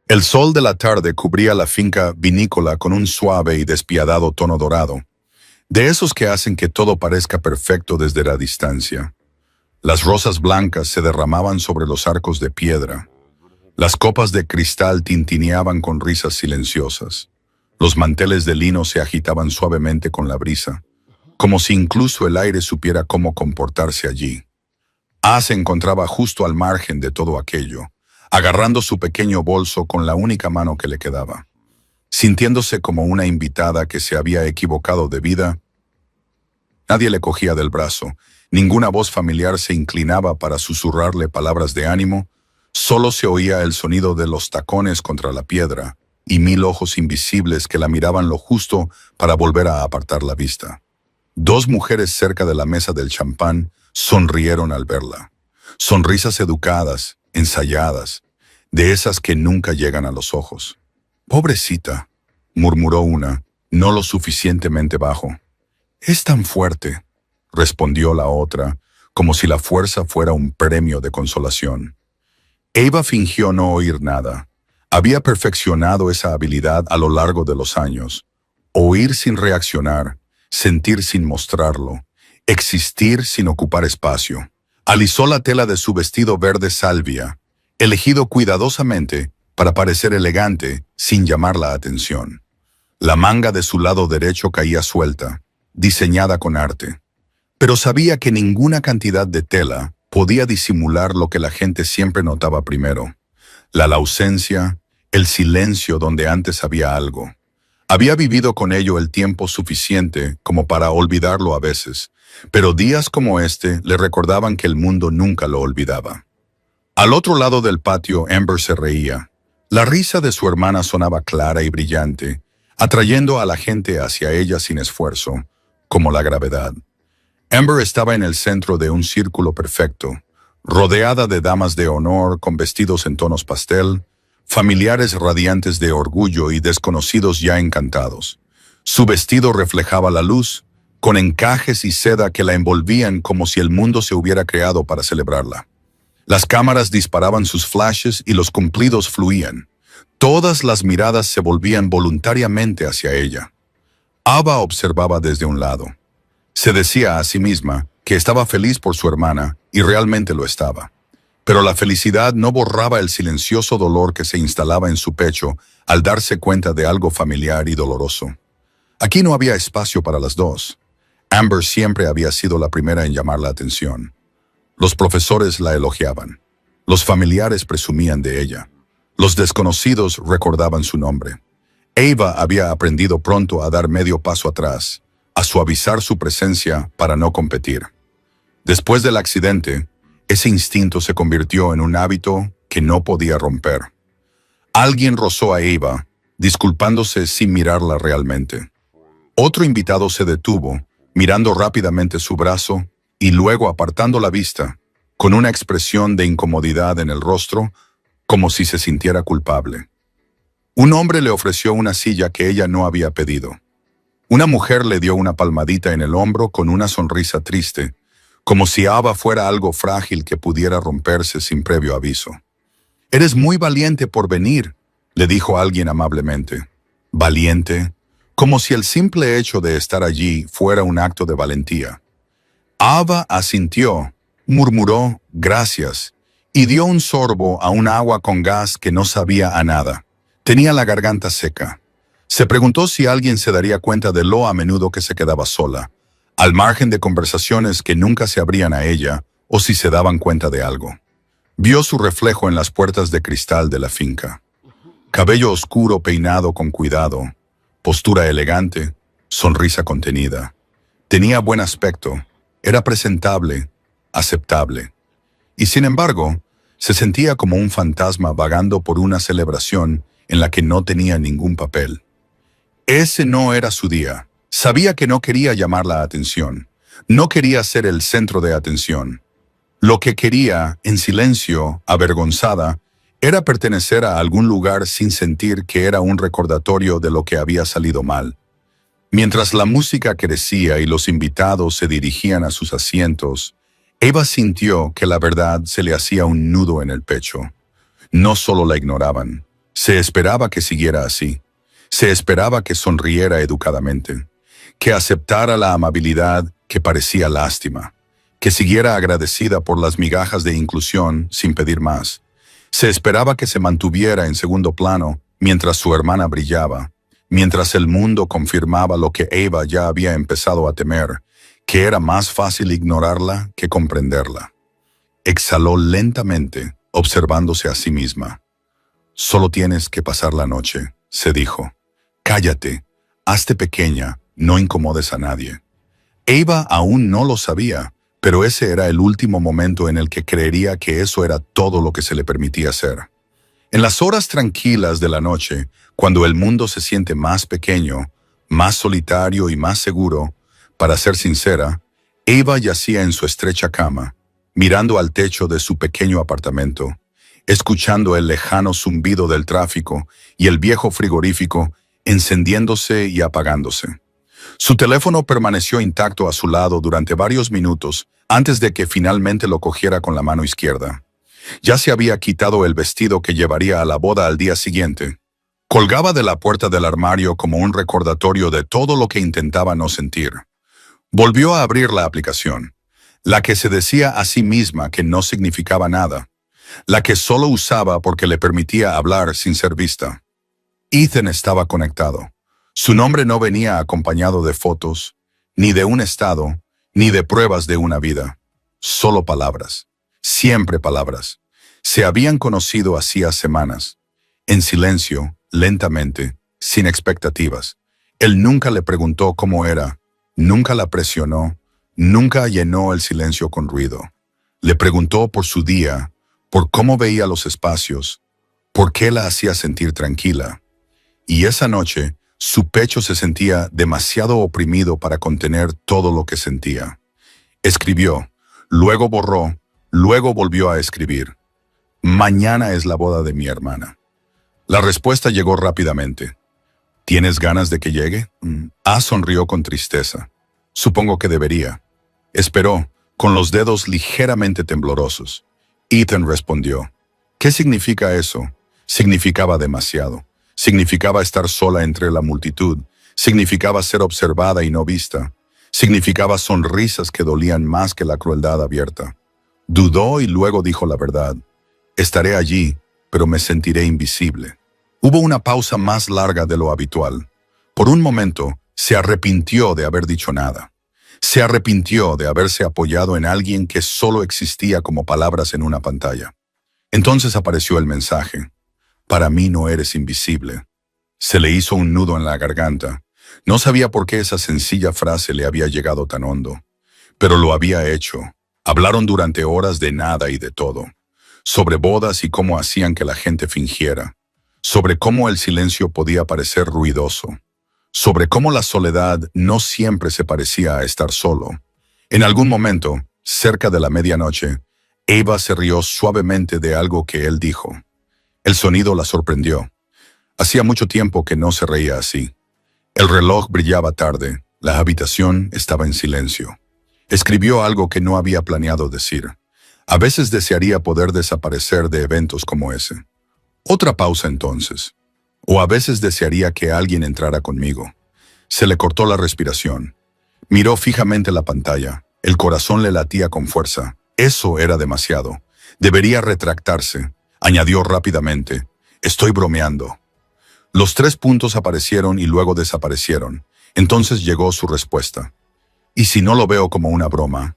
El sol de la tarde cubría la finca vinícola con un suave y despiadado tono dorado, de esos que hacen que todo parezca perfecto desde la distancia. Las rosas blancas se derramaban sobre los arcos de piedra. Las copas de cristal tintineaban con risas silenciosas. Los manteles de lino se agitaban suavemente con la brisa, como si incluso el aire supiera cómo comportarse allí. Se encontraba justo al margen de todo aquello, agarrando su pequeño bolso con la única mano que le quedaba. Sintiéndose como una invitada que se había equivocado de vida, nadie le cogía del brazo, ninguna voz familiar se inclinaba para susurrarle palabras de ánimo, solo se oía el sonido de los tacones contra la piedra y 1000 ojos invisibles que la miraban lo justo para volver a apartar la vista. 2 mujeres cerca de la mesa del champán sonrieron al verla. Sonrisas educadas, ensayadas, de esas que nunca llegan a los ojos. «Pobrecita», murmuró una, no lo suficientemente bajo. «Es tan fuerte», respondió la otra, como si la fuerza fuera un premio de consolación. Eva fingió no oír nada. Había perfeccionado esa habilidad a lo largo de los años. Oír sin reaccionar, sentir sin mostrarlo, existir sin ocupar espacio. Alisó la tela de su vestido verde salvia, elegido cuidadosamente para parecer elegante sin llamar la atención. La manga de su lado derecho caía suelta, diseñada con arte. Pero sabía que ninguna cantidad de tela podía disimular lo que la gente siempre notaba primero: la ausencia, el silencio donde antes había algo. Había vivido con ello el tiempo suficiente como para olvidarlo a veces, pero días como este le recordaban que el mundo nunca lo olvidaba. Al otro lado del patio, Amber se reía. La risa de su hermana sonaba clara y brillante, atrayendo a la gente hacia ella sin esfuerzo, como la gravedad. Amber estaba en el centro de un círculo perfecto, rodeada de damas de honor con vestidos en tonos pastel, familiares radiantes de orgullo y desconocidos ya encantados. Su vestido reflejaba la luz, con encajes y seda que la envolvían como si el mundo se hubiera creado para celebrarla. Las cámaras disparaban sus flashes y los cumplidos fluían. Todas las miradas se volvían voluntariamente hacia ella. Ava observaba desde un lado. Se decía a sí misma que estaba feliz por su hermana, y realmente lo estaba. Pero la felicidad no borraba el silencioso dolor que se instalaba en su pecho al darse cuenta de algo familiar y doloroso. Aquí no había espacio para las dos. Amber siempre había sido la primera en llamar la atención. Los profesores la elogiaban. Los familiares presumían de ella. Los desconocidos recordaban su nombre. Eva había aprendido pronto a dar medio paso atrás, a suavizar su presencia para no competir. Después del accidente, ese instinto se convirtió en un hábito que no podía romper. Alguien rozó a Eva, disculpándose sin mirarla realmente. Otro invitado se detuvo, mirando rápidamente su brazo y luego apartando la vista, con una expresión de incomodidad en el rostro, como si se sintiera culpable. Un hombre le ofreció una silla que ella no había pedido. Una mujer le dio una palmadita en el hombro con una sonrisa triste, como si Ava fuera algo frágil que pudiera romperse sin previo aviso. «Eres muy valiente por venir», le dijo alguien amablemente. «¿Valiente?», como si el simple hecho de estar allí fuera un acto de valentía. Ava asintió, murmuró «gracias» y dio un sorbo a un agua con gas que no sabía a nada. Tenía la garganta seca. Se preguntó si alguien se daría cuenta de lo a menudo que se quedaba sola, al margen de conversaciones que nunca se abrían a ella, o si se daban cuenta de algo. Vio su reflejo en las puertas de cristal de la finca. Cabello oscuro peinado con cuidado, postura elegante, sonrisa contenida. Tenía buen aspecto, era presentable, aceptable. Y sin embargo, se sentía como un fantasma vagando por una celebración en la que no tenía ningún papel. Ese no era su día. Sabía que no quería llamar la atención. No quería ser el centro de atención. Lo que quería, en silencio, avergonzada, era pertenecer a algún lugar sin sentir que era un recordatorio de lo que había salido mal. Mientras la música crecía y los invitados se dirigían a sus asientos, Eva sintió que la verdad se le hacía un nudo en el pecho. No solo la ignoraban, Se esperaba que siguiera así. Se esperaba que sonriera educadamente, que aceptara la amabilidad que parecía lástima, que siguiera agradecida por las migajas de inclusión sin pedir más. Se esperaba que se mantuviera en segundo plano mientras su hermana brillaba, mientras el mundo confirmaba lo que Ava ya había empezado a temer, que era más fácil ignorarla que comprenderla. Exhaló lentamente, observándose a sí misma. «Solo tienes que pasar la noche», se dijo. «Cállate, hazte pequeña, no incomodes a nadie». Ava aún no lo sabía, pero ese era el último momento en el que creería que eso era todo lo que se le permitía hacer. En las horas tranquilas de la noche, cuando el mundo se siente más pequeño, más solitario y más seguro, para ser sincera, Ava yacía en su estrecha cama, mirando al techo de su pequeño apartamento, escuchando el lejano zumbido del tráfico y el viejo frigorífico encendiéndose y apagándose. Su teléfono permaneció intacto a su lado durante varios minutos antes de que finalmente lo cogiera con la mano izquierda. Ya se había quitado el vestido que llevaría a la boda al día siguiente. Colgaba de la puerta del armario como un recordatorio de todo lo que intentaba no sentir. Volvió a abrir la aplicación, la que se decía a sí misma que no significaba nada, la que solo usaba porque le permitía hablar sin ser vista. Ethan estaba conectado. Su nombre no venía acompañado de fotos, ni de un estado, ni de pruebas de una vida. Solo palabras. Siempre palabras. Se habían conocido hacía semanas. En silencio, lentamente, sin expectativas. Él nunca le preguntó cómo era, nunca la presionó, nunca llenó el silencio con ruido. Le preguntó por su día, por cómo veía los espacios, por qué la hacía sentir tranquila. Y esa noche, su pecho se sentía demasiado oprimido para contener todo lo que sentía. Escribió, luego borró, luego volvió a escribir. «Mañana es la boda de mi hermana». La respuesta llegó rápidamente. «¿Tienes ganas de que llegue?» Sonrió con tristeza. «Supongo que debería». Esperó, con los dedos ligeramente temblorosos. Ethan respondió. «¿Qué significa eso?» Significaba demasiado. Significaba estar sola entre la multitud. Significaba ser observada y no vista. Significaba sonrisas que dolían más que la crueldad abierta. Dudó y luego dijo la verdad. «Estaré allí, pero me sentiré invisible». Hubo una pausa más larga de lo habitual. Por un momento, se arrepintió de haber dicho nada. Se arrepintió de haberse apoyado en alguien que solo existía como palabras en una pantalla. Entonces apareció el mensaje. «Para mí no eres invisible». Se le hizo un nudo en la garganta. No sabía por qué esa sencilla frase le había llegado tan hondo. Pero lo había hecho. Hablaron durante horas de nada y de todo. Sobre bodas y cómo hacían que la gente fingiera. Sobre cómo el silencio podía parecer ruidoso. Sobre cómo la soledad no siempre se parecía a estar solo. En algún momento, cerca de la medianoche, Ava se rió suavemente de algo que él dijo. El sonido la sorprendió. Hacía mucho tiempo que no se reía así. El reloj brillaba tarde, la habitación estaba en silencio. Escribió algo que no había planeado decir. A veces desearía poder desaparecer de eventos como ese. Otra pausa entonces. O a veces desearía que alguien entrara conmigo. Se le cortó la respiración. Miró fijamente la pantalla. El corazón le latía con fuerza. Eso era demasiado. Debería retractarse. Añadió rápidamente. «Estoy bromeando». Los 3 puntos aparecieron y luego desaparecieron. Entonces llegó su respuesta. «¿Y si no lo veo como una broma?»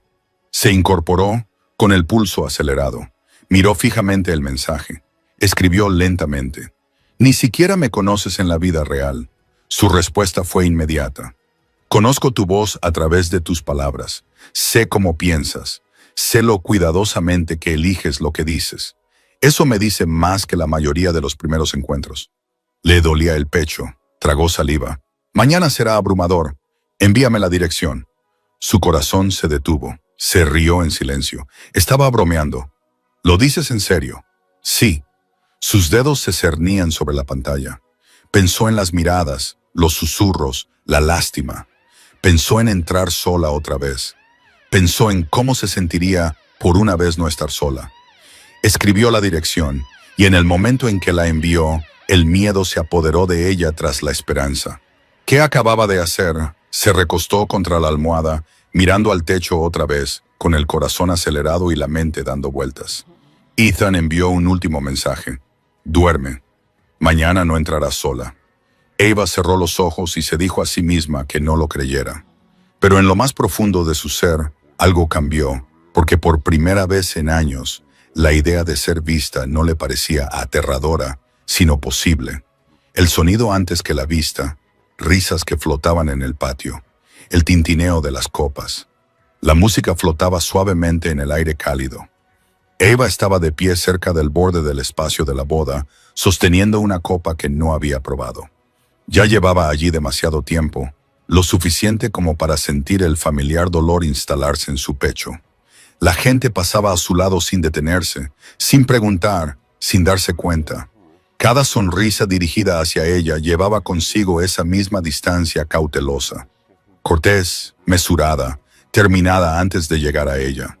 Se incorporó con el pulso acelerado. Miró fijamente el mensaje. Escribió lentamente. «Ni siquiera me conoces en la vida real». Su respuesta fue inmediata. «Conozco tu voz a través de tus palabras. Sé cómo piensas. Sé lo cuidadosamente que eliges lo que dices. Eso me dice más que la mayoría de los primeros encuentros». Le dolía el pecho. Tragó saliva. «Mañana será abrumador. Envíame la dirección». Su corazón se detuvo. Se rió en silencio. Estaba bromeando. «¿Lo dices en serio?» «Sí». Sus dedos se cernían sobre la pantalla. Pensó en las miradas, los susurros, la lástima. Pensó en entrar sola otra vez. Pensó en cómo se sentiría por una vez no estar sola. Escribió la dirección y en el momento en que la envió, El miedo se apoderó de ella tras la esperanza. ¿Qué acababa de hacer? Se recostó contra la almohada, mirando al techo otra vez, con el corazón acelerado y la mente dando vueltas. Ethan envió un último mensaje. Duerme. Mañana no entrarás sola. Ava cerró los ojos y se dijo a sí misma que no lo creyera. Pero en lo más profundo de su ser, algo cambió, porque por primera vez en años, la idea de ser vista no le parecía aterradora, sino posible. El sonido antes que la vista, risas que flotaban en el patio, el tintineo de las copas. La música flotaba suavemente en el aire cálido. Ava estaba de pie cerca del borde del espacio de la boda, sosteniendo una copa que no había probado. Ya llevaba allí demasiado tiempo, lo suficiente como para sentir el familiar dolor instalarse en su pecho. La gente pasaba a su lado sin detenerse, sin preguntar, sin darse cuenta. Cada sonrisa dirigida hacia ella llevaba consigo esa misma distancia cautelosa. Cortés, mesurada, terminada antes de llegar a ella.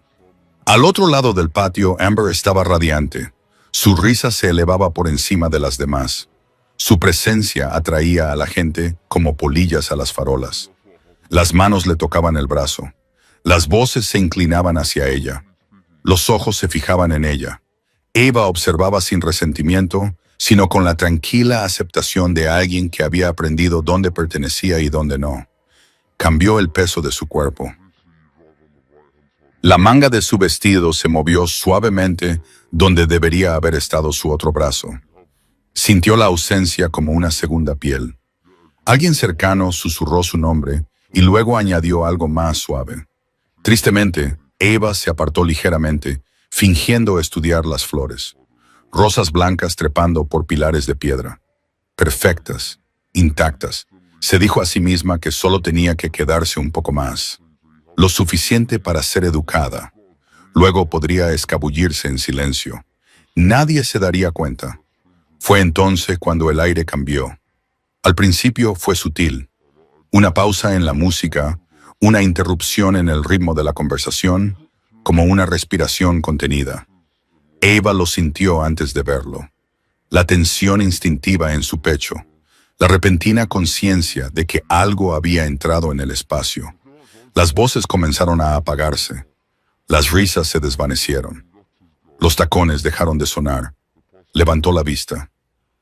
Al otro lado del patio, Amber estaba radiante. Su risa se elevaba por encima de las demás. Su presencia atraía a la gente como polillas a las farolas. Las manos le tocaban el brazo. Las voces se inclinaban hacia ella. Los ojos se fijaban en ella. Ava observaba sin resentimiento, sino con la tranquila aceptación de alguien que había aprendido dónde pertenecía y dónde no. Cambió el peso de su cuerpo. La manga de su vestido se movió suavemente donde debería haber estado su otro brazo. Sintió la ausencia como una segunda piel. Alguien cercano susurró su nombre y luego añadió algo más suave. Tristemente, Ava se apartó ligeramente, fingiendo estudiar las flores. Rosas blancas trepando por pilares de piedra. Perfectas, intactas. Se dijo a sí misma que solo tenía que quedarse un poco más. Lo suficiente para ser educada. Luego podría escabullirse en silencio. Nadie se daría cuenta. Fue entonces cuando el aire cambió. Al principio fue sutil. Una pausa en la música, una interrupción en el ritmo de la conversación, como una respiración contenida. Ava lo sintió antes de verlo. La tensión instintiva en su pecho, la repentina conciencia de que algo había entrado en el espacio. Las voces comenzaron a apagarse. Las risas se desvanecieron. Los tacones dejaron de sonar. Levantó la vista.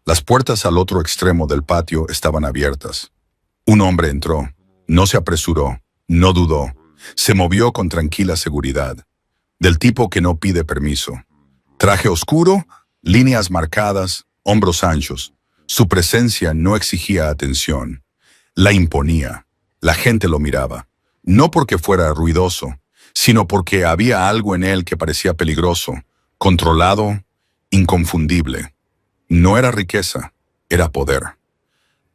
Las puertas al otro extremo del patio estaban abiertas. Un hombre entró. No se apresuró, no dudó. Se movió con tranquila seguridad. Del tipo que no pide permiso. Traje oscuro, líneas marcadas, hombros anchos. Su presencia no exigía atención. La imponía. La gente lo miraba. No porque fuera ruidoso, sino porque había algo en él que parecía peligroso, controlado, inconfundible. No era riqueza, era poder.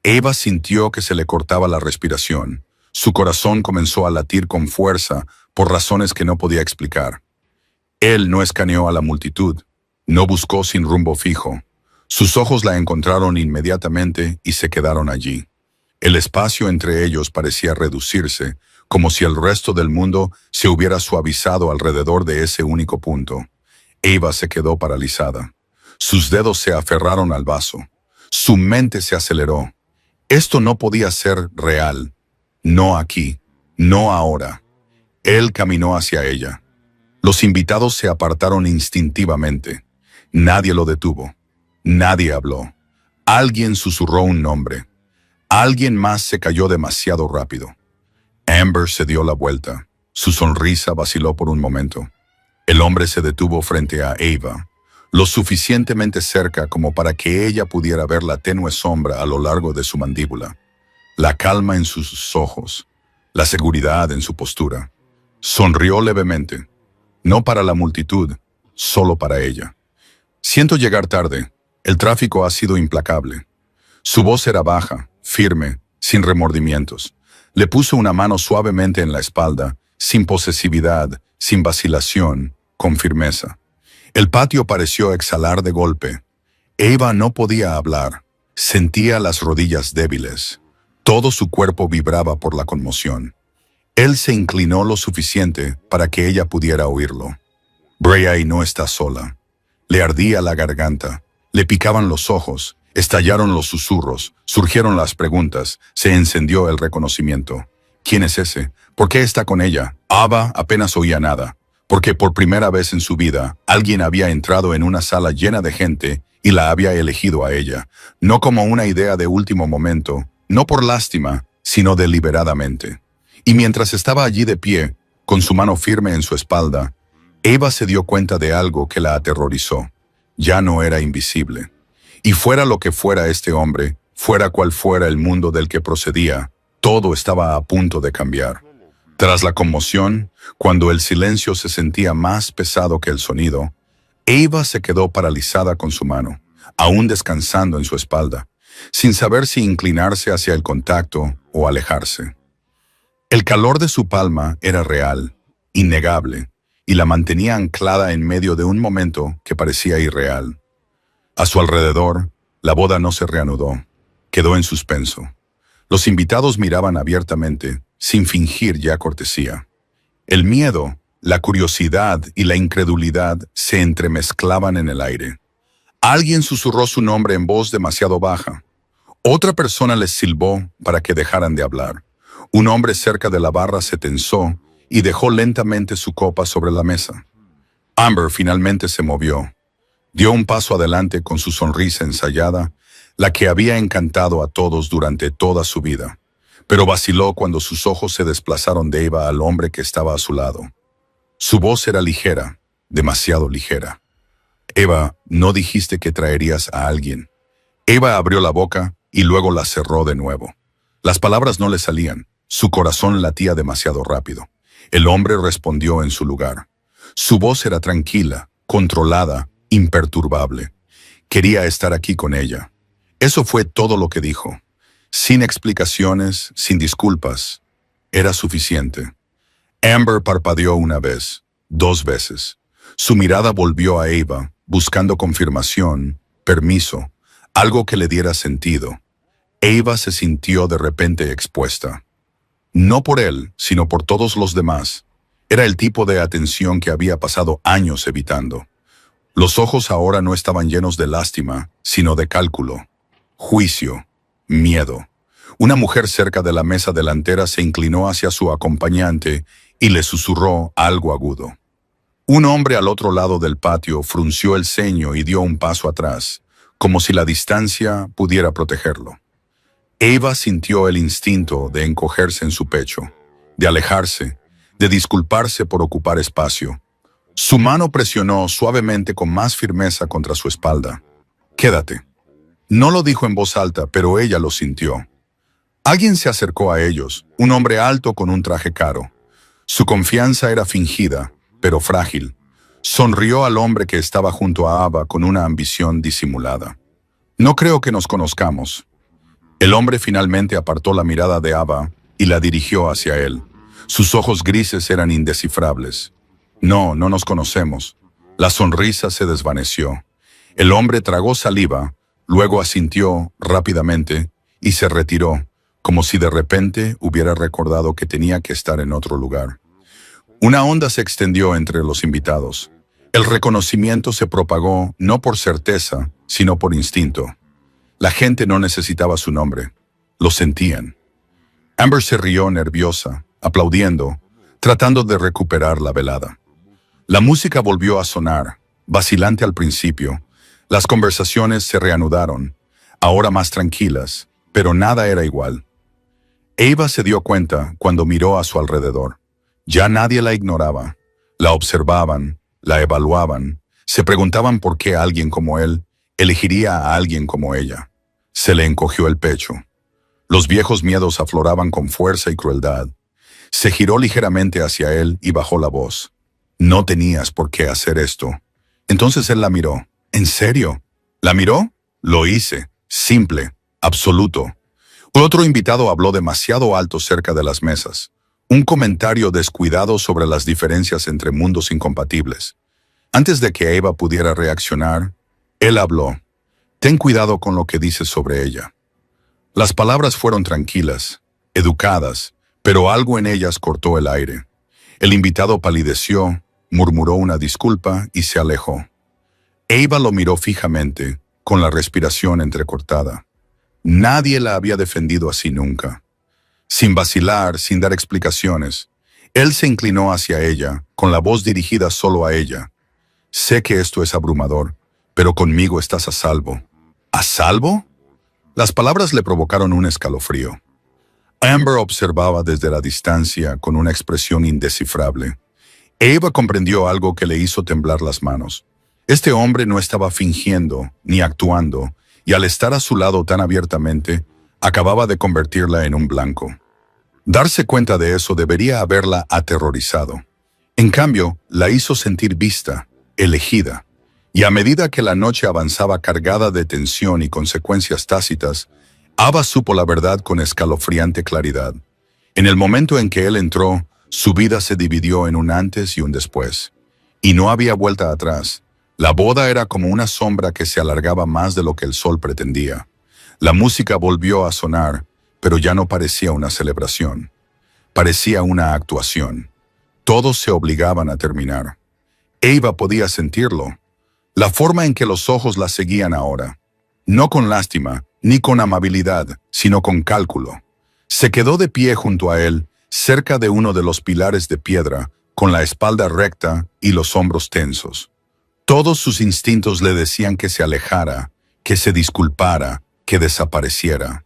Ava sintió que se le cortaba la respiración. Su corazón comenzó a latir con fuerza por razones que no podía explicar. Él no escaneó a la multitud, no buscó sin rumbo fijo. Sus ojos la encontraron inmediatamente y se quedaron allí. El espacio entre ellos parecía reducirse, como si el resto del mundo se hubiera suavizado alrededor de ese único punto. Ava se quedó paralizada. Sus dedos se aferraron al vaso. Su mente se aceleró. Esto no podía ser real. No aquí, no ahora. Él caminó hacia ella. Los invitados se apartaron instintivamente. Nadie lo detuvo. Nadie habló. Alguien susurró un nombre. Alguien más se cayó demasiado rápido. Amber se dio la vuelta. Su sonrisa vaciló por un momento. El hombre se detuvo frente a Ava, lo suficientemente cerca como para que ella pudiera ver la tenue sombra a lo largo de su mandíbula, la calma en sus ojos, la seguridad en su postura. Sonrió levemente, no para la multitud, solo para ella. Siento llegar tarde. El tráfico ha sido implacable. Su voz era baja, firme, sin remordimientos. Le puso una mano suavemente en la espalda, sin posesividad, sin vacilación, con firmeza. El patio pareció exhalar de golpe. Ava no podía hablar. Sentía las rodillas débiles. Todo su cuerpo vibraba por la conmoción. Él se inclinó lo suficiente para que ella pudiera oírlo. Bray no está sola. Le ardía la garganta, le picaban los ojos, Estallaron los susurros, surgieron las preguntas, se encendió el reconocimiento. ¿Quién es ese? ¿Por qué está con ella? Ava apenas oía nada, porque por primera vez en su vida, alguien había entrado en una sala llena de gente y la había elegido a ella, no como una idea de último momento, no por lástima, sino deliberadamente. Y mientras estaba allí de pie, con su mano firme en su espalda, Eva se dio cuenta de algo que la aterrorizó. Ya no era invisible. Y fuera lo que fuera este hombre, fuera cual fuera el mundo del que procedía, todo estaba a punto de cambiar. Tras la conmoción, cuando el silencio se sentía más pesado que el sonido, Eva se quedó paralizada con su mano, aún descansando en su espalda, sin saber si inclinarse hacia el contacto o alejarse. El calor de su palma era real, innegable, y la mantenía anclada en medio de un momento que parecía irreal. A su alrededor, la boda no se reanudó, quedó en suspenso. Los invitados miraban abiertamente, sin fingir ya cortesía. El miedo, la curiosidad y la incredulidad se entremezclaban en el aire. Alguien susurró su nombre en voz demasiado baja. Otra persona les silbó para que dejaran de hablar. Un hombre cerca de la barra se tensó y dejó lentamente su copa sobre la mesa. Amber finalmente se movió. Dio un paso adelante con su sonrisa ensayada, la que había encantado a todos durante toda su vida, pero vaciló cuando sus ojos se desplazaron de Eva al hombre que estaba a su lado. Su voz era ligera, demasiado ligera. Eva, ¿no dijiste que traerías a alguien? Eva abrió la boca y luego la cerró de nuevo. Las palabras no le salían, su corazón latía demasiado rápido. El hombre respondió en su lugar. Su voz era tranquila, controlada, imperturbable. Quería estar aquí con ella. Eso fue todo lo que dijo. Sin explicaciones, sin disculpas. Era suficiente. Amber parpadeó una vez, 2 veces. Su mirada volvió a Eva, buscando confirmación, permiso, algo que le diera sentido. Eva se sintió de repente expuesta. No por él, sino por todos los demás. Era el tipo de atención que había pasado años evitando. Los ojos ahora no estaban llenos de lástima, sino de cálculo, juicio, miedo. Una mujer cerca de la mesa delantera se inclinó hacia su acompañante y le susurró algo agudo. Un hombre al otro lado del patio frunció el ceño y dio un paso atrás, como si la distancia pudiera protegerlo. Eva sintió el instinto de encogerse en su pecho, de alejarse, de disculparse por ocupar espacio. Su mano presionó suavemente con más firmeza contra su espalda. «Quédate». No lo dijo en voz alta, pero ella lo sintió. Alguien se acercó a ellos, un hombre alto con un traje caro. Su confianza era fingida, pero frágil. Sonrió al hombre que estaba junto a Ava con una ambición disimulada. «No creo que nos conozcamos». El hombre finalmente apartó la mirada de Ava y la dirigió hacia él. Sus ojos grises eran indescifrables. «No, no nos conocemos». La sonrisa se desvaneció. El hombre tragó saliva, luego asintió rápidamente y se retiró, como si de repente hubiera recordado que tenía que estar en otro lugar. Una onda se extendió entre los invitados. El reconocimiento se propagó no por certeza, sino por instinto. La gente no necesitaba su nombre. Lo sentían. Amber se rió nerviosa, aplaudiendo, tratando de recuperar la velada. La música volvió a sonar, vacilante al principio. Las conversaciones se reanudaron, ahora más tranquilas, pero nada era igual. Eva se dio cuenta cuando miró a su alrededor. Ya nadie la ignoraba. La observaban, la evaluaban, se preguntaban por qué alguien como él elegiría a alguien como ella. Se le encogió el pecho. Los viejos miedos afloraban con fuerza y crueldad. Se giró ligeramente hacia él y bajó la voz. «No tenías por qué hacer esto». Entonces él la miró. «¿En serio?» ¿La miró? Lo hice. Simple. Absoluto. Otro invitado habló demasiado alto cerca de las mesas. Un comentario descuidado sobre las diferencias entre mundos incompatibles. Antes de que Eva pudiera reaccionar, él habló. «Ten cuidado con lo que dices sobre ella». Las palabras fueron tranquilas, educadas, pero algo en ellas cortó el aire. El invitado palideció, murmuró una disculpa y se alejó. Eva lo miró fijamente, con la respiración entrecortada. Nadie la había defendido así nunca. Sin vacilar, sin dar explicaciones, él se inclinó hacia ella, con la voz dirigida solo a ella. Sé que esto es abrumador, pero conmigo estás a salvo. ¿A salvo? Las palabras le provocaron un escalofrío. Amber observaba desde la distancia con una expresión indescifrable. Eva comprendió algo que le hizo temblar las manos. Este hombre no estaba fingiendo ni actuando, y al estar a su lado tan abiertamente, acababa de convertirla en un blanco. Darse cuenta de eso debería haberla aterrorizado. En cambio, la hizo sentir vista, elegida, y a medida que la noche avanzaba cargada de tensión y consecuencias tácitas, Ava supo la verdad con escalofriante claridad. En el momento en que él entró, su vida se dividió en un antes y un después. Y no había vuelta atrás. La boda era como una sombra que se alargaba más de lo que el sol pretendía. La música volvió a sonar, pero ya no parecía una celebración. Parecía una actuación. Todos se obligaban a terminar. Eva podía sentirlo. La forma en que los ojos la seguían ahora. No con lástima, ni con amabilidad, sino con cálculo. Se quedó de pie junto a él, cerca de uno de los pilares de piedra, con la espalda recta y los hombros tensos. Todos sus instintos le decían que se alejara, que se disculpara, que desapareciera.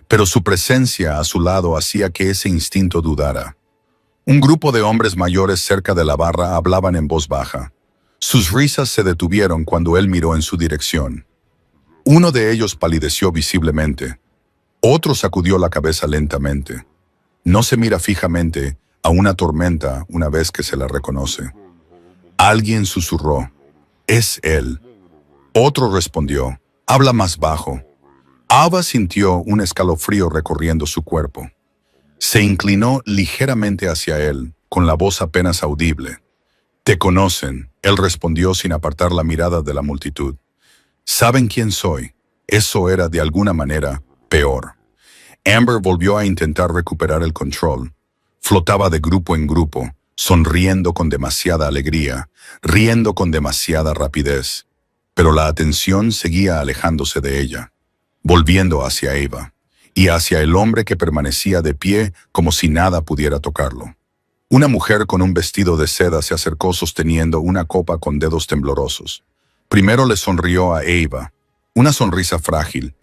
Pero su presencia a su lado hacía que ese instinto dudara. Un grupo de hombres mayores cerca de la barra hablaban en voz baja. Sus risas se detuvieron cuando él miró en su dirección. Uno de ellos palideció visiblemente. Otro sacudió la cabeza lentamente. No se mira fijamente a una tormenta una vez que se la reconoce. Alguien susurró. Es él. Otro respondió. Habla más bajo. Ava sintió un escalofrío recorriendo su cuerpo. Se inclinó ligeramente hacia él, con la voz apenas audible. Te conocen, él respondió sin apartar la mirada de la multitud. Saben quién soy. Eso era de alguna manera peor. Amber volvió a intentar recuperar el control. Flotaba de grupo en grupo, sonriendo con demasiada alegría, riendo con demasiada rapidez. Pero la atención seguía alejándose de ella, volviendo hacia Eva, y hacia el hombre que permanecía de pie como si nada pudiera tocarlo. Una mujer con un vestido de seda se acercó sosteniendo una copa con dedos temblorosos. Primero le sonrió a Eva, una sonrisa frágil.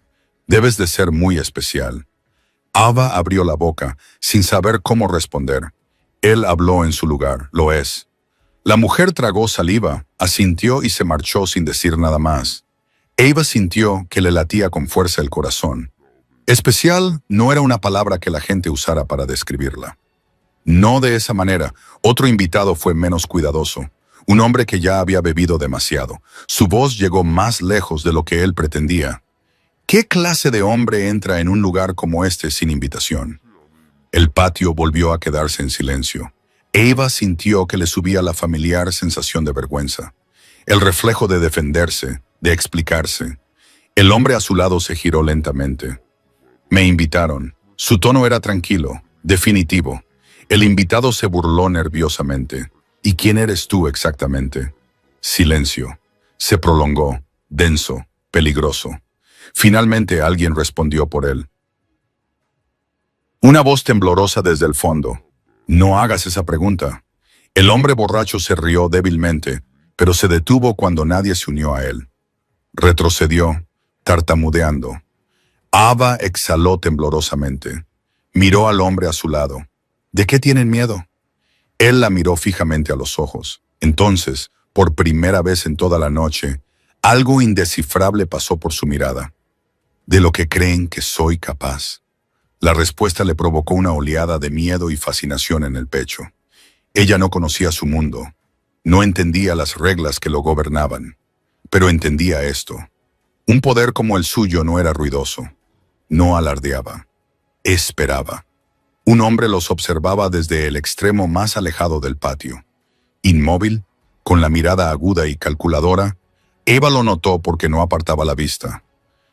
Debes de ser muy especial. Ava abrió la boca, sin saber cómo responder. Él habló en su lugar, lo es. La mujer tragó saliva, asintió y se marchó sin decir nada más. Eva sintió que le latía con fuerza el corazón. Especial no era una palabra que la gente usara para describirla. No de esa manera. Otro invitado fue menos cuidadoso. Un hombre que ya había bebido demasiado. Su voz llegó más lejos de lo que él pretendía. ¿Qué clase de hombre entra en un lugar como este sin invitación? El patio volvió a quedarse en silencio. Eva sintió que le subía la familiar sensación de vergüenza. El reflejo de defenderse, de explicarse. El hombre a su lado se giró lentamente. Me invitaron. Su tono era tranquilo, definitivo. El invitado se burló nerviosamente. ¿Y quién eres tú exactamente? Silencio. Se prolongó, denso, peligroso. Finalmente alguien respondió por él. Una voz temblorosa desde el fondo. No hagas esa pregunta. El hombre borracho se rió débilmente, pero se detuvo cuando nadie se unió a él. Retrocedió, tartamudeando. Ava exhaló temblorosamente. Miró al hombre a su lado. ¿De qué tienen miedo? Él la miró fijamente a los ojos. Entonces, por primera vez en toda la noche, algo indescifrable pasó por su mirada. De lo que creen que soy capaz. La respuesta le provocó una oleada de miedo y fascinación en el pecho. Ella no conocía su mundo. No entendía las reglas que lo gobernaban. Pero entendía esto. Un poder como el suyo no era ruidoso. No alardeaba. Esperaba. Un hombre los observaba desde el extremo más alejado del patio. Inmóvil, con la mirada aguda y calculadora, Eva lo notó porque no apartaba la vista.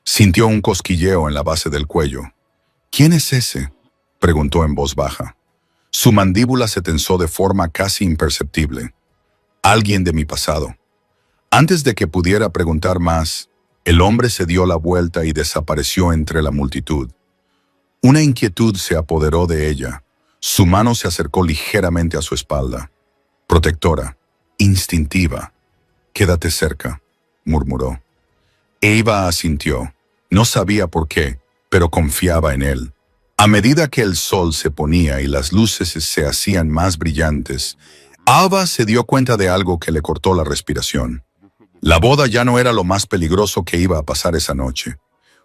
Sintió un cosquilleo en la base del cuello. ¿Quién es ese?, preguntó en voz baja. Su mandíbula se tensó de forma casi imperceptible. Alguien de mi pasado. Antes de que pudiera preguntar más, El hombre se dio la vuelta y desapareció entre la multitud. Una inquietud se apoderó de ella. Su mano se acercó ligeramente a su espalda. Protectora, instintiva. «Quédate cerca», murmuró. Eva asintió. No sabía por qué, pero confiaba en él. A medida que el sol se ponía y las luces se hacían más brillantes, Ava se dio cuenta de algo que le cortó la respiración. La boda ya no era lo más peligroso que iba a pasar esa noche.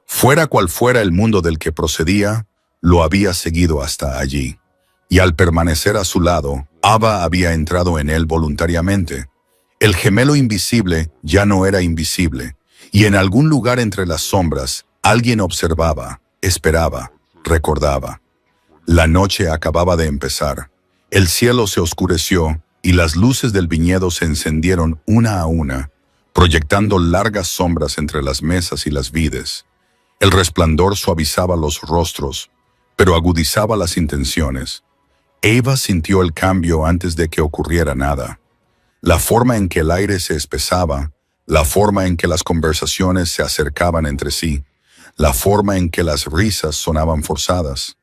Fuera cual fuera el mundo del que procedía, lo había seguido hasta allí. Y al permanecer a su lado, Ava había entrado en él voluntariamente. El gemelo invisible ya no era invisible, y en algún lugar entre las sombras, alguien observaba, esperaba, recordaba. La noche acababa de empezar. El cielo se oscureció y las luces del viñedo se encendieron una a una, proyectando largas sombras entre las mesas y las vides. El resplandor suavizaba los rostros, pero agudizaba las intenciones. Eva sintió el cambio antes de que ocurriera nada. La forma en que el aire se espesaba, la forma en que las conversaciones se acercaban entre sí, la forma en que las risas sonaban forzadas.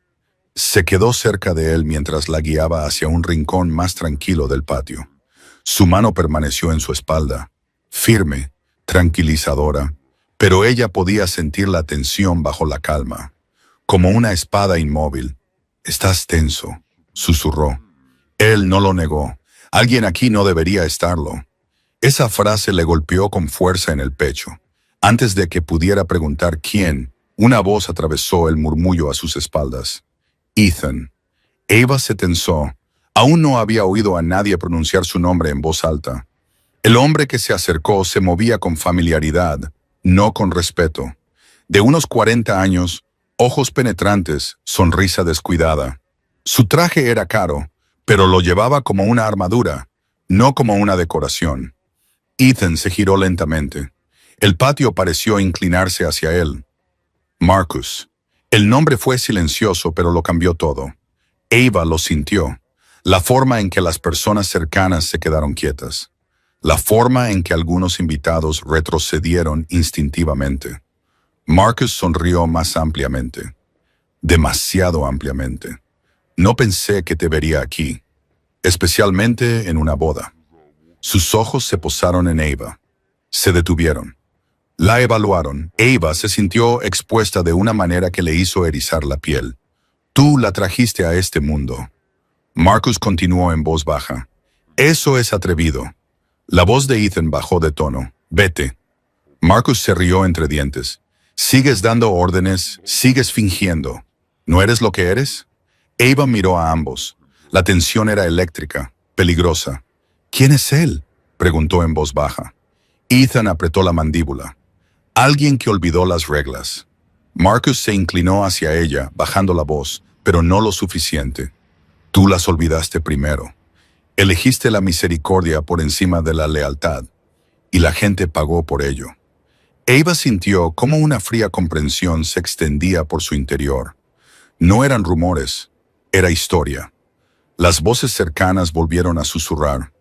Se quedó cerca de él mientras la guiaba hacia un rincón más tranquilo del patio. Su mano permaneció en su espalda, firme, tranquilizadora, pero ella podía sentir la tensión bajo la calma, como una espada inmóvil. «Estás tenso», susurró. Él no lo negó. Alguien aquí no debería estarlo. Esa frase le golpeó con fuerza en el pecho. Antes de que pudiera preguntar quién, una voz atravesó el murmullo a sus espaldas. «Ethan». Eva se tensó. Aún no había oído a nadie pronunciar su nombre en voz alta. El hombre que se acercó se movía con familiaridad, no con respeto. De unos 40 años, ojos penetrantes, sonrisa descuidada. Su traje era caro, pero lo llevaba como una armadura, no como una decoración. Ethan se giró lentamente. El patio pareció inclinarse hacia él. «Marcus». El nombre fue silencioso, pero lo cambió todo. Eva lo sintió. La forma en que las personas cercanas se quedaron quietas. La forma en que algunos invitados retrocedieron instintivamente. Marcus sonrió más ampliamente. Demasiado ampliamente. «No pensé que te vería aquí, especialmente en una boda». Sus ojos se posaron en Eva. Se detuvieron. La evaluaron. Eva se sintió expuesta de una manera que le hizo erizar la piel. «Tú la trajiste a este mundo». Marcus continuó en voz baja. «Eso es atrevido». La voz de Ethan bajó de tono. «Vete». Marcus se rió entre dientes. «Sigues dando órdenes, sigues fingiendo. ¿No eres lo que eres?» Eva miró a ambos. La tensión era eléctrica, peligrosa. «¿Quién es él?», preguntó en voz baja. Ethan apretó la mandíbula. «Alguien que olvidó las reglas». Marcus se inclinó hacia ella, bajando la voz, pero no lo suficiente. «Tú las olvidaste primero. Elegiste la misericordia por encima de la lealtad, y la gente pagó por ello». Eva sintió cómo una fría comprensión se extendía por su interior. No eran rumores, era historia. Las voces cercanas volvieron a susurrar.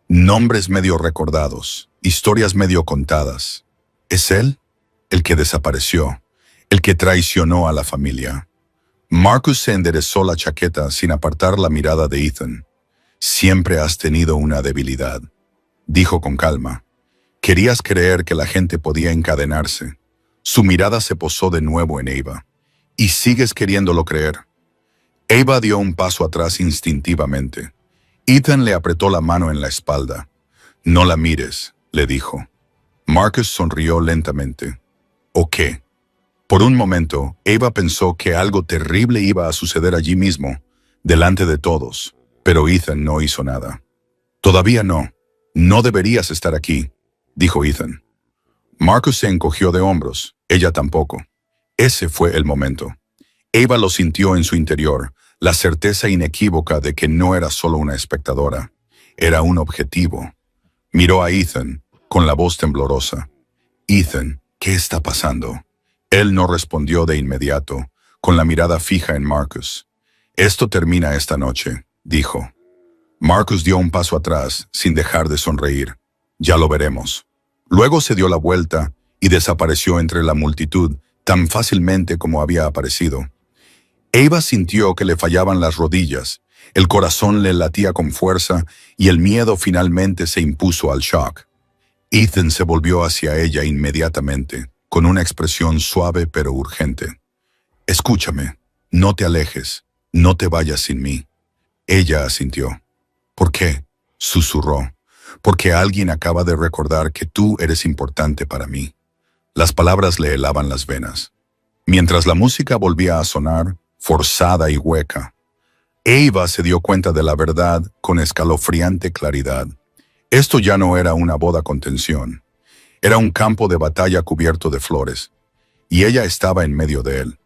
Nombres medio recordados, historias medio contadas. ¿Es él? El que desapareció, el que traicionó a la familia. Marcus se enderezó la chaqueta sin apartar la mirada de Ethan. «Siempre has tenido una debilidad», dijo con calma. «Querías creer que la gente podía encadenarse». Su mirada se posó de nuevo en Eva. «Y sigues queriéndolo creer». Eva dio un paso atrás instintivamente. Ethan le apretó la mano en la espalda. «No la mires», le dijo. Marcus sonrió lentamente. «¿O qué?». Por un momento, Eva pensó que algo terrible iba a suceder allí mismo, delante de todos, pero Ethan no hizo nada. «Todavía no. No deberías estar aquí», dijo Ethan. Marcus se encogió de hombros, ella tampoco. Ese fue el momento. Eva lo sintió en su interior, la certeza inequívoca de que no era solo una espectadora, era un objetivo. Miró a Ethan, con la voz temblorosa. «Ethan, ¿qué está pasando?». Él no respondió de inmediato, con la mirada fija en Marcus. «Esto termina esta noche», dijo. Marcus dio un paso atrás, sin dejar de sonreír. «Ya lo veremos». Luego se dio la vuelta y desapareció entre la multitud tan fácilmente como había aparecido. Eva sintió que le fallaban las rodillas, el corazón le latía con fuerza y el miedo finalmente se impuso al shock. Ethan se volvió hacia ella inmediatamente, con una expresión suave pero urgente. «Escúchame, no te alejes, no te vayas sin mí». Ella asintió. «¿Por qué?», susurró. «Porque alguien acaba de recordar que tú eres importante para mí». Las palabras le helaban las venas. Mientras la música volvía a sonar, forzada y hueca, Eva se dio cuenta de la verdad con escalofriante claridad. Esto ya no era una boda con tensión. Era un campo de batalla cubierto de flores, y ella estaba en medio de él.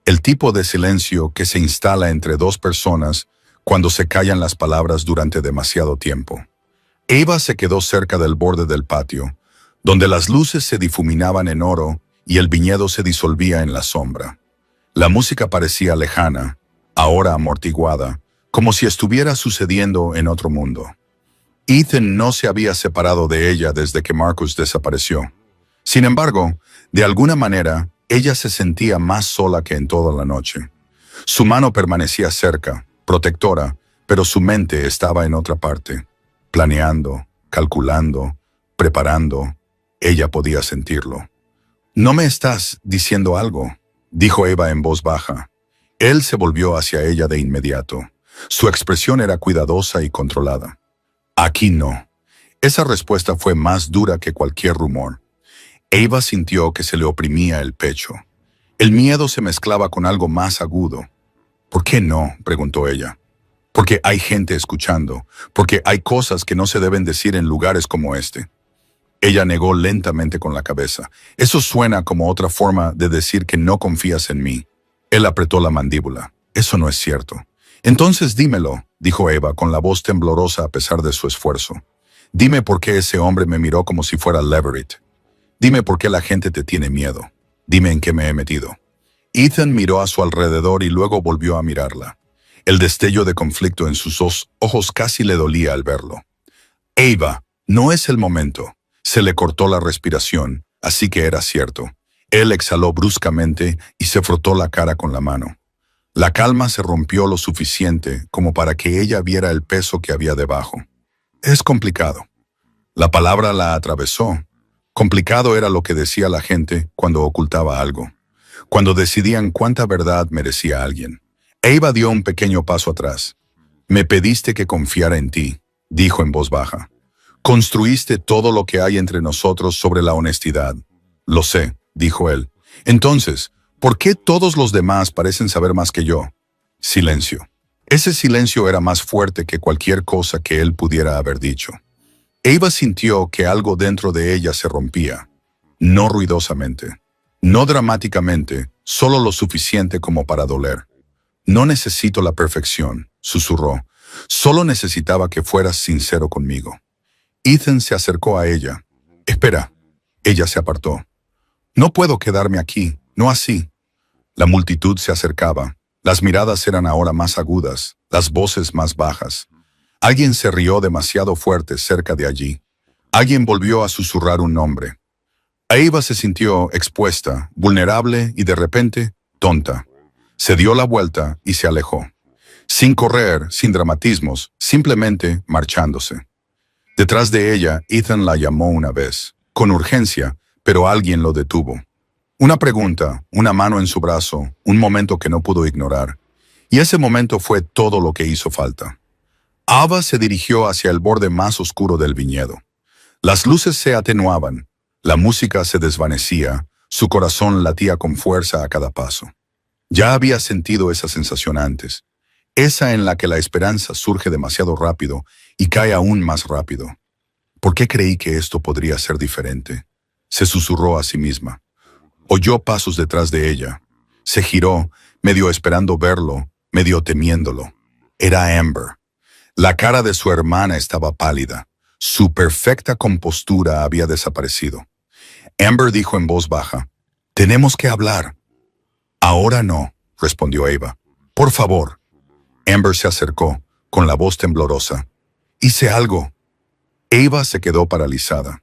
El tipo de silencio que se instala entre dos personas cuando se callan las palabras durante demasiado tiempo. Eva se quedó cerca del borde del patio, donde las luces se difuminaban en oro y el viñedo se disolvía en la sombra. La música parecía lejana, ahora amortiguada, como si estuviera sucediendo en otro mundo. Ethan no se había separado de ella desde que Marcus desapareció. Sin embargo, de alguna manera, ella se sentía más sola que en toda la noche. Su mano permanecía cerca, protectora, pero su mente estaba en otra parte, planeando, calculando, preparando. Ella podía sentirlo. «¿No me estás diciendo algo?», dijo Eva en voz baja. Él se volvió hacia ella de inmediato. Su expresión era cuidadosa y controlada. «Aquí no». Esa respuesta fue más dura que cualquier rumor. Eva sintió que se le oprimía el pecho. El miedo se mezclaba con algo más agudo. «¿Por qué no?», preguntó ella. «Porque hay gente escuchando, porque hay cosas que no se deben decir en lugares como este». Ella negó lentamente con la cabeza. «Eso suena como otra forma de decir que no confías en mí». Él apretó la mandíbula. «Eso no es cierto». «Entonces dímelo», dijo Eva con la voz temblorosa a pesar de su esfuerzo. «Dime por qué ese hombre me miró como si fuera Leverett. Dime por qué la gente te tiene miedo. Dime en qué me he metido». Ethan miró a su alrededor y luego volvió a mirarla. El destello de conflicto en sus ojos casi le dolía al verlo. «Eva, no es el momento». Se le cortó la respiración, así que era cierto. Él exhaló bruscamente y se frotó la cara con la mano. La calma se rompió lo suficiente como para que ella viera el peso que había debajo. «Es complicado». La palabra la atravesó. Complicado era lo que decía la gente cuando ocultaba algo, cuando decidían cuánta verdad merecía alguien. Eva dio un pequeño paso atrás. «Me pediste que confiara en ti», dijo en voz baja. «Construiste todo lo que hay entre nosotros sobre la honestidad». «Lo sé», dijo él. «Entonces, ¿por qué todos los demás parecen saber más que yo?» Silencio. Ese silencio era más fuerte que cualquier cosa que él pudiera haber dicho. Eva sintió que algo dentro de ella se rompía. No ruidosamente, no dramáticamente, solo lo suficiente como para doler. «No necesito la perfección», susurró. «Solo necesitaba que fueras sincero conmigo». Ethan se acercó a ella. «Espera». Ella se apartó. «No puedo quedarme aquí, no así». La multitud se acercaba. Las miradas eran ahora más agudas, las voces más bajas. Alguien se rió demasiado fuerte cerca de allí. Alguien volvió a susurrar un nombre. Eva se sintió expuesta, vulnerable y de repente, tonta. Se dio la vuelta y se alejó. Sin correr, sin dramatismos, simplemente marchándose. Detrás de ella, Ethan la llamó una vez, con urgencia, pero alguien lo detuvo. Una pregunta, una mano en su brazo, un momento que no pudo ignorar. Y ese momento fue todo lo que hizo falta. Ava se dirigió hacia el borde más oscuro del viñedo. Las luces se atenuaban, la música se desvanecía, su corazón latía con fuerza a cada paso. Ya había sentido esa sensación antes, esa en la que la esperanza surge demasiado rápido y cae aún más rápido. ¿Por qué creí que esto podría ser diferente?, se susurró a sí misma. Oyó pasos detrás de ella. Se giró, medio esperando verlo, medio temiéndolo. Era Amber. La cara de su hermana estaba pálida. Su perfecta compostura había desaparecido. Amber dijo en voz baja, «Tenemos que hablar». «Ahora no», respondió Eva. «Por favor». Amber se acercó, con la voz temblorosa. «Hice algo». Eva se quedó paralizada.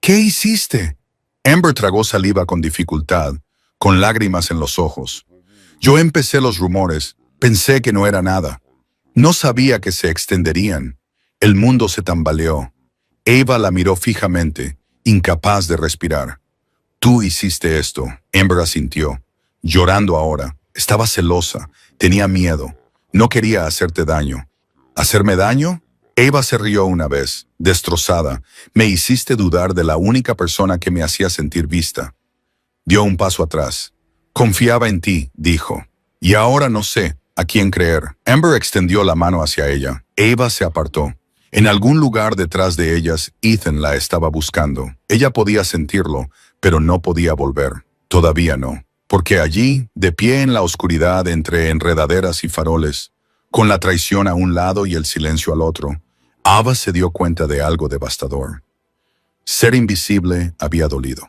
«¿Qué hiciste?». Amber tragó saliva con dificultad, con lágrimas en los ojos. Yo empecé los rumores, pensé que no era nada. No sabía que se extenderían. El mundo se tambaleó. Ava la miró fijamente, incapaz de respirar. Tú hiciste esto, Amber asintió. Llorando ahora, estaba celosa, tenía miedo. No quería hacerte daño. ¿Hacerme daño? Ava se rió una vez, destrozada. Me hiciste dudar de la única persona que me hacía sentir vista. Dio un paso atrás. Confiaba en ti, dijo. Y ahora no sé a quién creer. Amber extendió la mano hacia ella. Ava se apartó. En algún lugar detrás de ellas, Ethan la estaba buscando. Ella podía sentirlo, pero no podía volver. Todavía no. Porque allí, de pie en la oscuridad entre enredaderas y faroles, con la traición a un lado y el silencio al otro, Ava se dio cuenta de algo devastador. Ser invisible había dolido.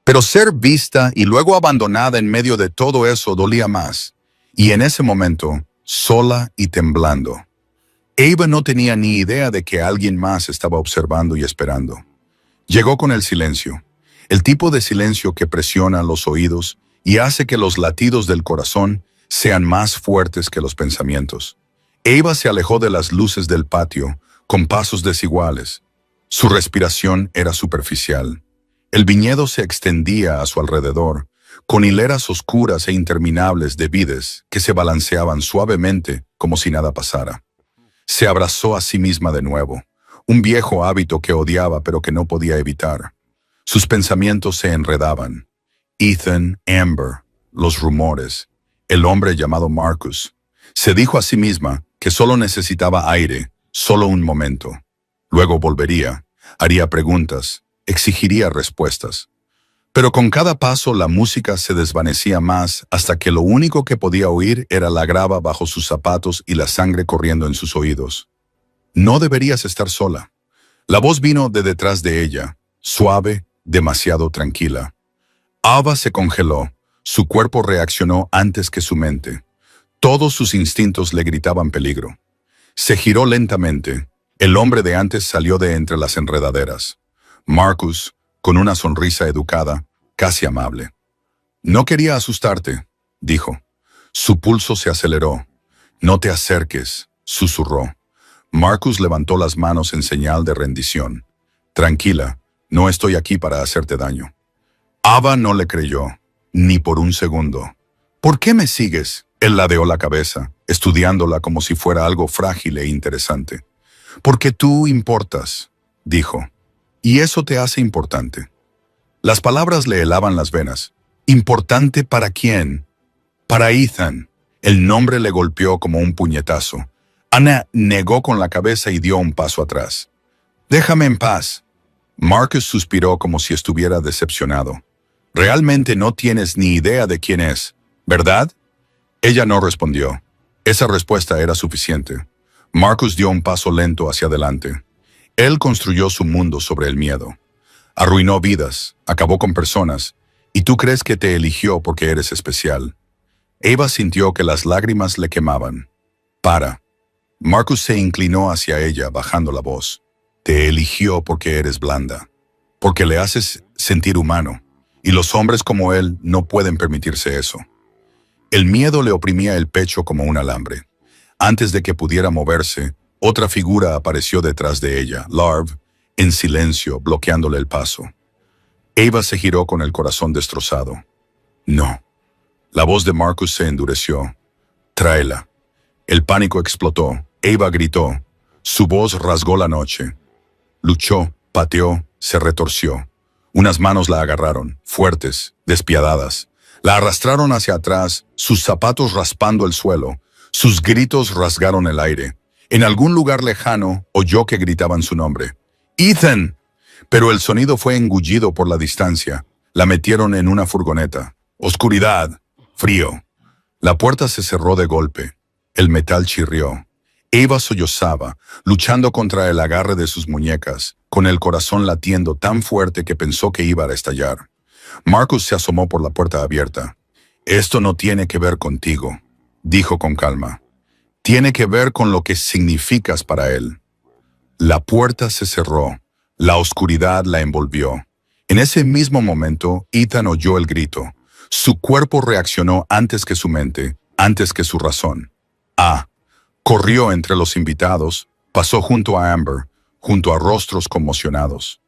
Pero ser vista y luego abandonada en medio de todo eso dolía más. Y en ese momento, sola y temblando. Ava no tenía ni idea de que alguien más estaba observando y esperando. Llegó con el silencio. El tipo de silencio que presiona los oídos y hace que los latidos del corazón sean más fuertes que los pensamientos. Ava se alejó de las luces del patio con pasos desiguales. Su respiración era superficial. El viñedo se extendía a su alrededor, con hileras oscuras e interminables de vides que se balanceaban suavemente como si nada pasara. Se abrazó a sí misma de nuevo, un viejo hábito que odiaba pero que no podía evitar. Sus pensamientos se enredaban. Ethan, Amber, los rumores, el hombre llamado Marcus. Se dijo a sí misma que solo necesitaba aire, solo un momento. Luego volvería, haría preguntas, exigiría respuestas. Pero con cada paso la música se desvanecía más hasta que lo único que podía oír era la grava bajo sus zapatos y la sangre corriendo en sus oídos. No deberías estar sola. La voz vino de detrás de ella, suave, demasiado tranquila. Ava se congeló, su cuerpo reaccionó antes que su mente. Todos sus instintos le gritaban peligro. Se giró lentamente. El hombre de antes salió de entre las enredaderas. Marcus, con una sonrisa educada, casi amable. No quería asustarte, dijo. Su pulso se aceleró. No te acerques, susurró. Marcus levantó las manos en señal de rendición. Tranquila, no estoy aquí para hacerte daño. Ava no le creyó, ni por un segundo. ¿Por qué me sigues? Él ladeó la cabeza, estudiándola como si fuera algo frágil e interesante. Porque tú importas, dijo. Y eso te hace importante. Las palabras le helaban las venas. ¿Importante para quién? Para Ethan. El nombre le golpeó como un puñetazo. Ana negó con la cabeza y dio un paso atrás. Déjame en paz. Marcus suspiró como si estuviera decepcionado. Realmente no tienes ni idea de quién es, ¿verdad? Ella no respondió. Esa respuesta era suficiente. Marcus dio un paso lento hacia adelante. Él construyó su mundo sobre el miedo. Arruinó vidas, acabó con personas, y tú crees que te eligió porque eres especial. Ava sintió que las lágrimas le quemaban. Para. Marcus se inclinó hacia ella, bajando la voz. Te eligió porque eres blanda, porque le haces sentir humano, y los hombres como él no pueden permitirse eso. El miedo le oprimía el pecho como un alambre. Antes de que pudiera moverse, otra figura apareció detrás de ella, Larv, en silencio, bloqueándole el paso. Ava se giró con el corazón destrozado. No. La voz de Marcus se endureció. Tráela. El pánico explotó. Ava gritó. Su voz rasgó la noche. Luchó, pateó, se retorció. Unas manos la agarraron, fuertes, despiadadas. La arrastraron hacia atrás, sus zapatos raspando el suelo. Sus gritos rasgaron el aire. En algún lugar lejano oyó que gritaban su nombre. ¡Ethan! Pero el sonido fue engullido por la distancia. La metieron en una furgoneta. Oscuridad. Frío. La puerta se cerró de golpe. El metal chirrió. Ava sollozaba, luchando contra el agarre de sus muñecas, con el corazón latiendo tan fuerte que pensó que iba a estallar. Marcus se asomó por la puerta abierta. Esto no tiene que ver contigo, dijo con calma. Tiene que ver con lo que significas para él. La puerta se cerró. La oscuridad la envolvió. En ese mismo momento, Ethan oyó el grito. Su cuerpo reaccionó antes que su mente, antes que su razón. Corrió entre los invitados, pasó junto a Amber, junto a rostros conmocionados.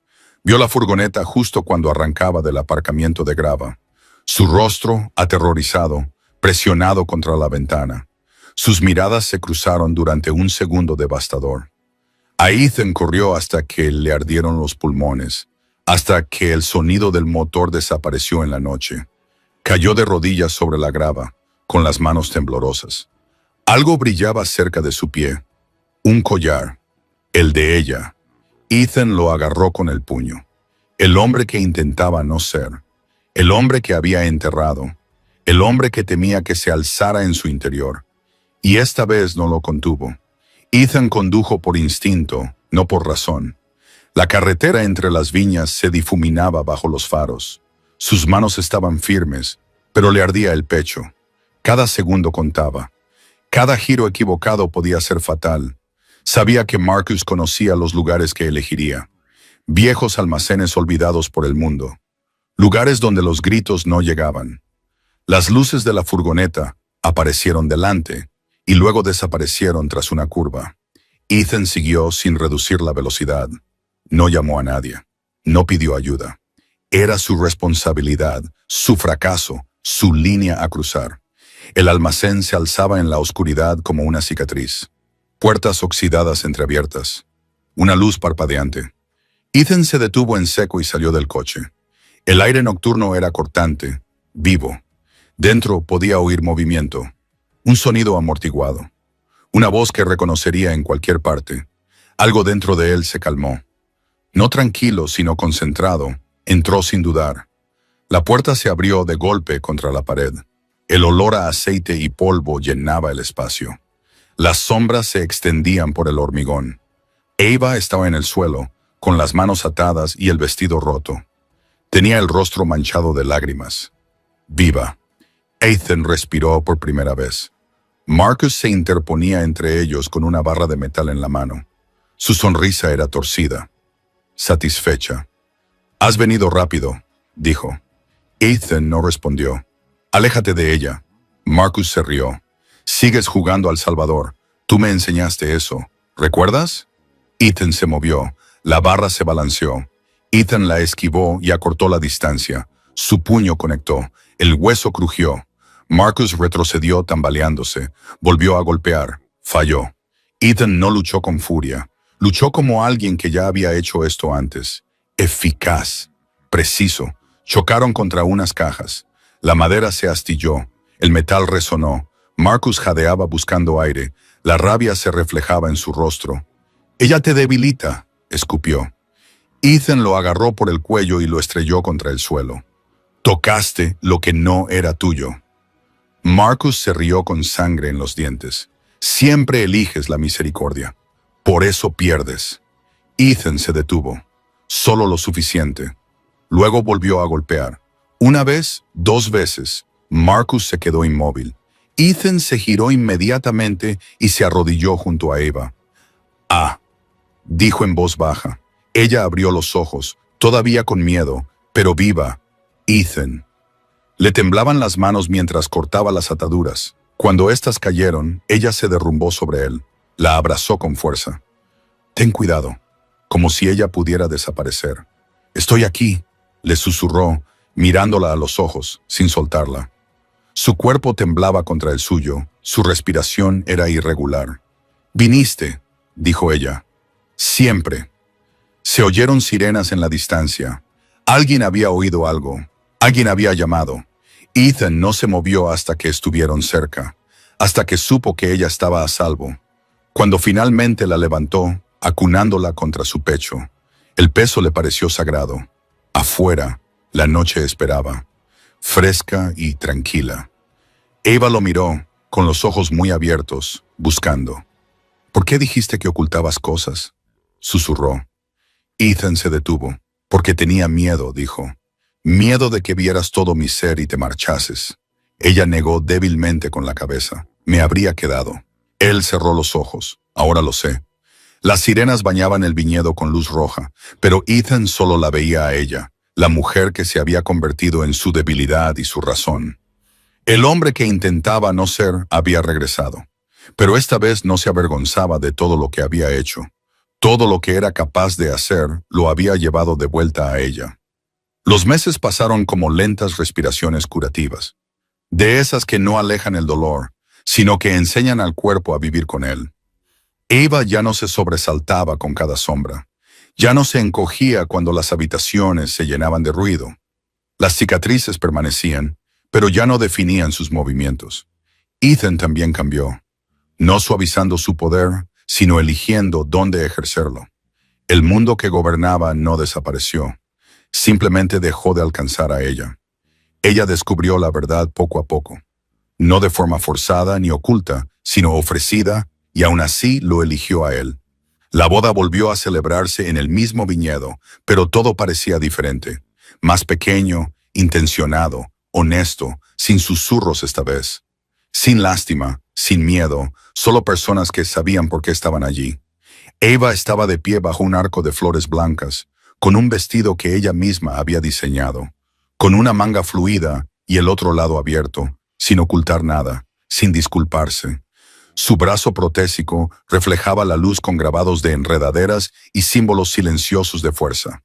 Vio la furgoneta justo cuando arrancaba del aparcamiento de grava. Su rostro, aterrorizado, presionado contra la ventana. Sus miradas se cruzaron durante un segundo devastador. A Ethan corrió hasta que le ardieron los pulmones, hasta que el sonido del motor desapareció en la noche. Cayó de rodillas sobre la grava, con las manos temblorosas. Algo brillaba cerca de su pie. Un collar. El de ella. Ethan lo agarró con el puño. El hombre que intentaba no ser. El hombre que había enterrado. El hombre que temía que se alzara en su interior. Y esta vez no lo contuvo. Ethan condujo por instinto, no por razón. La carretera entre las viñas se difuminaba bajo los faros. Sus manos estaban firmes, pero le ardía el pecho. Cada segundo contaba. Cada giro equivocado podía ser fatal. Sabía que Marcus conocía los lugares que elegiría. Viejos almacenes olvidados por el mundo. Lugares donde los gritos no llegaban. Las luces de la furgoneta aparecieron delante y luego desaparecieron tras una curva. Ethan siguió sin reducir la velocidad. No llamó a nadie. No pidió ayuda. Era su responsabilidad, su fracaso, su línea a cruzar. El almacén se alzaba en la oscuridad como una cicatriz. Puertas oxidadas entreabiertas. Una luz parpadeante. Ethan se detuvo en seco y salió del coche. El aire nocturno era cortante, vivo. Dentro podía oír movimiento. Un sonido amortiguado. Una voz que reconocería en cualquier parte. Algo dentro de él se calmó. No tranquilo, sino concentrado, entró sin dudar. La puerta se abrió de golpe contra la pared. El olor a aceite y polvo llenaba el espacio. Las sombras se extendían por el hormigón. Ava estaba en el suelo, con las manos atadas y el vestido roto. Tenía el rostro manchado de lágrimas. Viva. Ethan respiró por primera vez. Marcus se interponía entre ellos con una barra de metal en la mano. Su sonrisa era torcida, satisfecha. «Has venido rápido», dijo. Ethan no respondió. «Aléjate de ella». Marcus se rió. «Sigues jugando al Salvador. Tú me enseñaste eso. ¿Recuerdas?» Ethan se movió. La barra se balanceó. Ethan la esquivó y acortó la distancia. Su puño conectó. El hueso crujió. Marcus retrocedió tambaleándose. Volvió a golpear. Falló. Ethan no luchó con furia. Luchó como alguien que ya había hecho esto antes. Eficaz. Preciso. Chocaron contra unas cajas. La madera se astilló. El metal resonó. Marcus jadeaba buscando aire. La rabia se reflejaba en su rostro. «Ella te debilita», escupió. Ethan lo agarró por el cuello y lo estrelló contra el suelo. «Tocaste lo que no era tuyo». Marcus se rió con sangre en los dientes. «Siempre eliges la misericordia. Por eso pierdes». Ethan se detuvo. Solo lo suficiente. Luego volvió a golpear. Una vez, 2 veces. Marcus se quedó inmóvil. Ethan se giró inmediatamente y se arrodilló junto a Ava. Dijo en voz baja. Ella abrió los ojos, todavía con miedo, pero viva. Ethan. Le temblaban las manos mientras cortaba las ataduras. Cuando éstas cayeron, ella se derrumbó sobre él. La abrazó con fuerza. «Ten cuidado», como si ella pudiera desaparecer. «Estoy aquí», le susurró, mirándola a los ojos, sin soltarla. Su cuerpo temblaba contra el suyo, su respiración era irregular. «Viniste», dijo ella. «Siempre». Se oyeron sirenas en la distancia. Alguien había oído algo. Alguien había llamado. Ethan no se movió hasta que estuvieron cerca, hasta que supo que ella estaba a salvo. Cuando finalmente la levantó, acunándola contra su pecho, el peso le pareció sagrado. Afuera, la noche esperaba, fresca y tranquila. Ava lo miró, con los ojos muy abiertos, buscando. «¿Por qué dijiste que ocultabas cosas?», susurró. Ethan se detuvo. «Porque tenía miedo», dijo. «Miedo de que vieras todo mi ser y te marchases». Ella negó débilmente con la cabeza. «Me habría quedado». Él cerró los ojos. «Ahora lo sé». Las sirenas bañaban el viñedo con luz roja, pero Ethan solo la veía a ella. la mujer que se había convertido en su debilidad y su razón. El hombre que intentaba no ser había regresado, pero esta vez no se avergonzaba de todo lo que había hecho. Todo lo que era capaz de hacer lo había llevado de vuelta a ella. Los meses pasaron como lentas respiraciones curativas, de esas que no alejan el dolor, sino que enseñan al cuerpo a vivir con él. Eva ya no se sobresaltaba con cada sombra. Ya no se encogía cuando las habitaciones se llenaban de ruido. Las cicatrices permanecían, pero ya no definían sus movimientos. Ethan también cambió, no suavizando su poder, sino eligiendo dónde ejercerlo. El mundo que gobernaba no desapareció, simplemente dejó de alcanzar a ella. Ella descubrió la verdad poco a poco, no de forma forzada ni oculta, sino ofrecida, y aún así lo eligió a él. La boda volvió a celebrarse en el mismo viñedo, pero todo parecía diferente, más pequeño, intencionado, honesto, sin susurros esta vez. Sin lástima, sin miedo, solo personas que sabían por qué estaban allí. Eva estaba de pie bajo un arco de flores blancas, con un vestido que ella misma había diseñado, con una manga fluida y el otro lado abierto, sin ocultar nada, sin disculparse. Su brazo protésico reflejaba la luz con grabados de enredaderas y símbolos silenciosos de fuerza.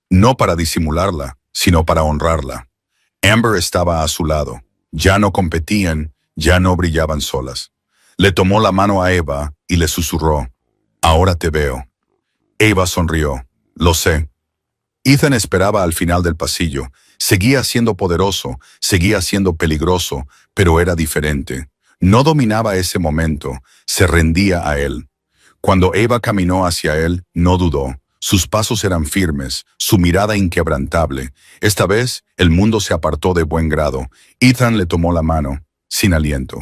No para disimularla, sino para honrarla. Amber estaba a su lado. Ya no competían, ya no brillaban solas. Le tomó la mano a Eva y le susurró, «Ahora te veo». Eva sonrió. «Lo sé». Ethan esperaba al final del pasillo. Seguía siendo poderoso, seguía siendo peligroso, pero era diferente. No dominaba ese momento, se rendía a él. Cuando Eva caminó hacia él, no dudó. Sus pasos eran firmes, su mirada inquebrantable. Esta vez, el mundo se apartó de buen grado. Ethan le tomó la mano, sin aliento.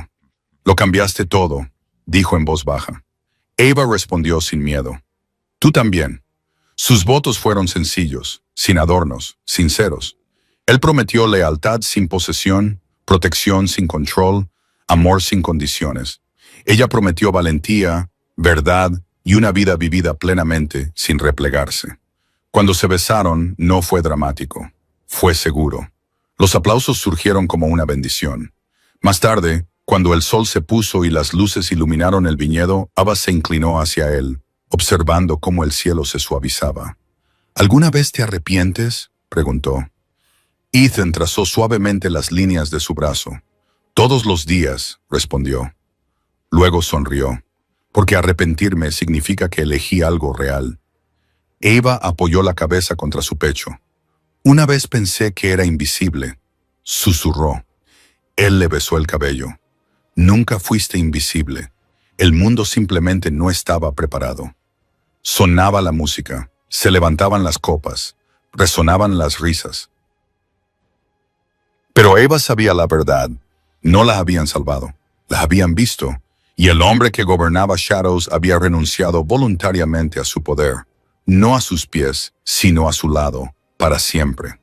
«Lo cambiaste todo», dijo en voz baja. Eva respondió sin miedo. «Tú también». Sus votos fueron sencillos, sin adornos, sinceros. Él prometió lealtad sin posesión, protección sin control, amor sin condiciones. Ella prometió valentía, verdad y una vida vivida plenamente, sin replegarse. Cuando se besaron, no fue dramático, fue seguro. Los aplausos surgieron como una bendición. Más tarde, cuando el sol se puso y las luces iluminaron el viñedo, Ava se inclinó hacia él, observando cómo el cielo se suavizaba. «¿Alguna vez te arrepientes?», preguntó. Ethan trazó suavemente las líneas de su brazo. «Todos los días», respondió. Luego sonrió, porque arrepentirme significa que elegí algo real. Eva apoyó la cabeza contra su pecho. «Una vez pensé que era invisible», susurró. Él le besó el cabello. «Nunca fuiste invisible. El mundo simplemente no estaba preparado». Sonaba la música, se levantaban las copas, resonaban las risas. Pero Eva sabía la verdad. No la habían salvado, la habían visto, y el hombre que gobernaba Shadows había renunciado voluntariamente a su poder, no a sus pies, sino a su lado, para siempre.